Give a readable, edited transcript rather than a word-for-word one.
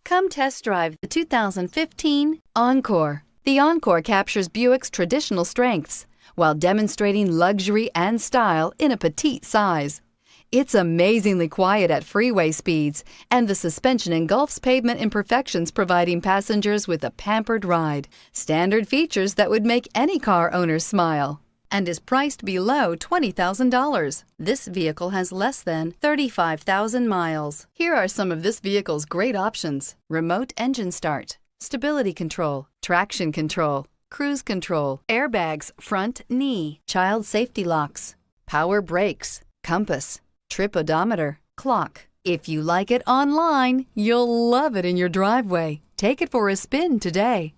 Come test drive the 2015 Encore. The Encore captures Buick's traditional strengths while demonstrating luxury and style in a petite size. It's amazingly quiet at freeway speeds, and the suspension engulfs pavement imperfections, providing passengers with a pampered ride. Standard features that would make any car owner smile, and is priced below $20,000. This vehicle has less than 35,000 miles. Here are some of this vehicle's great options: remote engine start, stability control, traction control, cruise control, airbags, front knee, child safety locks, power brakes, compass, trip odometer, clock. If you like it online, you'll love it in your driveway. Take it for a spin today.